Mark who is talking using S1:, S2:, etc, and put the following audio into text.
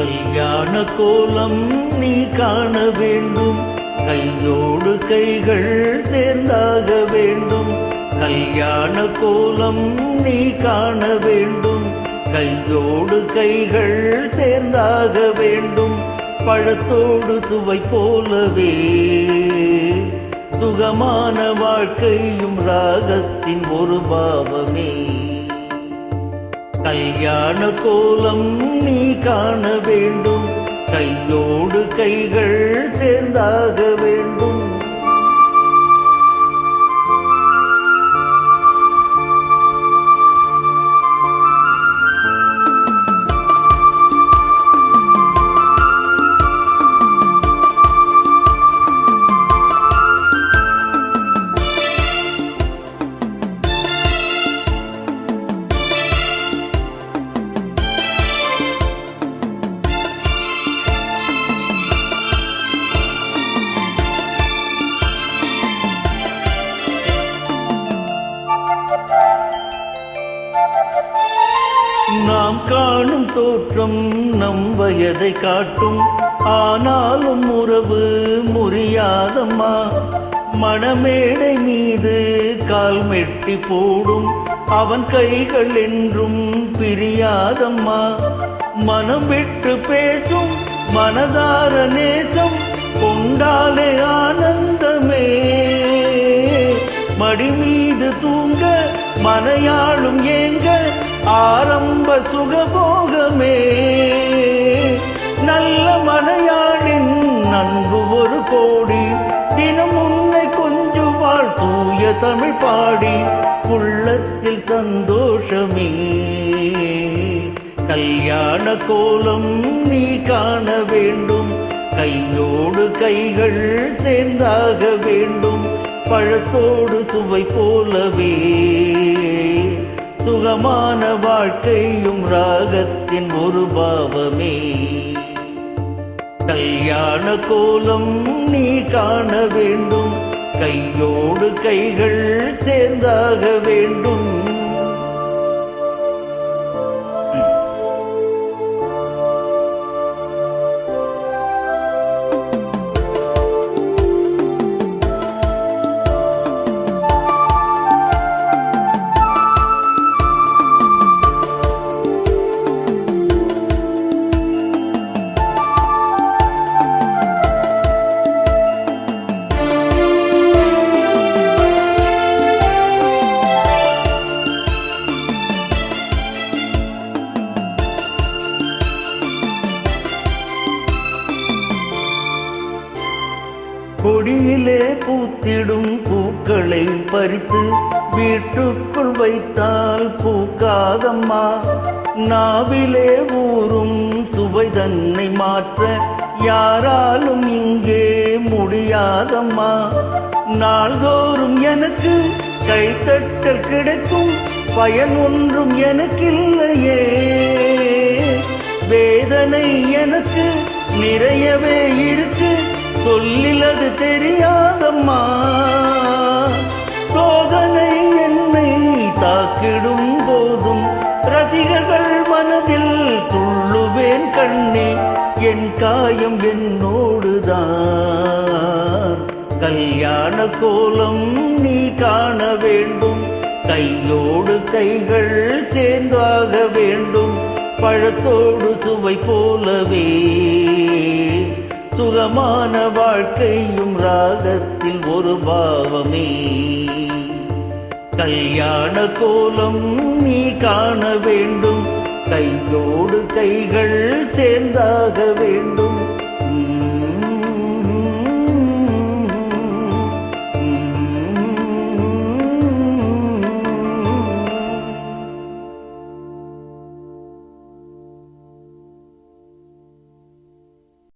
S1: கல்யாண கோலம் நீ காண வேண்டும், கையோடு கைகள் சேர்ந்தாக வேண்டும். கல்யாண கோலம் நீ காண வேண்டும், கையோடு கைகள் சேர்ந்தாக வேண்டும். பழத்தோடு சுவை போலவே சுகமான வாழ்க்கையும் ராகத்தின் ஒரு பாவமே. கல்யாண கோலம் நீ காண வேண்டும், கையோடு கைகள் சேர்ந்தாக வேண்டும். நாம் காணும் தோற்றம் நம் வயதை காட்டும், ஆனாலும் உறவு முறியாதம்மா. மணமேடை மீது கால் மெட்டி போடும் அவன் கைகள் என்றும் பிரியாதம்மா. மனம் விட்டு பேசும் மனதார நேசம் கொண்டாலே ஆனந்தமே. மடி மீது தூங்க மனையாளும் ஏங்க ஆரம்ப சுகபோகமே. நல்ல மனையாளின் அன்பு ஒரு கோடி, தினம் உன்னை கொஞ்சுவாள் தூய தமிழ் பாடி. உள்ளத்தில் சந்தோஷமே. கல்யாண கோலம் நீ காண வேண்டும், கையோடு கைகள் சேர்ந்தாக வேண்டும். பழத்தோடு சுவை போலவே சுகமான வாழ்க்கையும் ராகத்தின் ஒரு பாவமே. கல்யாண கோலம் நீ காண வேண்டும், கையோடு கைகள் சேர்ந்தாக வேண்டும். கொடியிலே பூத்திடும் பூக்களை பறித்து வீட்டுக்குள் வைத்தால் பூக்காதம்மா. நாவிலே ஊறும் சுவை தன்னை மாற்ற யாராலும் இங்கே முடியாதம்மா. நாள்தோறும் எனக்கு கைத்தட்டல் கிடைக்கும், பயன் ஒன்றும் எனக்கில்லையே. வேதனை எனக்கு நிறையவே இருக்கு, சொல்லில் அது தெரியாதம்மா. சோதனை என்னை தாக்கிடும் போதும் ரசிகர்கள் மனதில் துள்ளுவேன் கண்ணே. என் காயம் என்னோடுதான். கல்யாண கோலம் நீ காண வேண்டும், கையோடு கைகள் சேர்ந்தாக வேண்டும். பழத்தோடு சுவை போலவே சுகமான வாழ்க்கையும் ராகத்தில் ஒரு பாவமே. கல்யாண கோலம் நீ காண வேண்டும், கையோடு கைகள் சேர்ந்தாக வேண்டும்.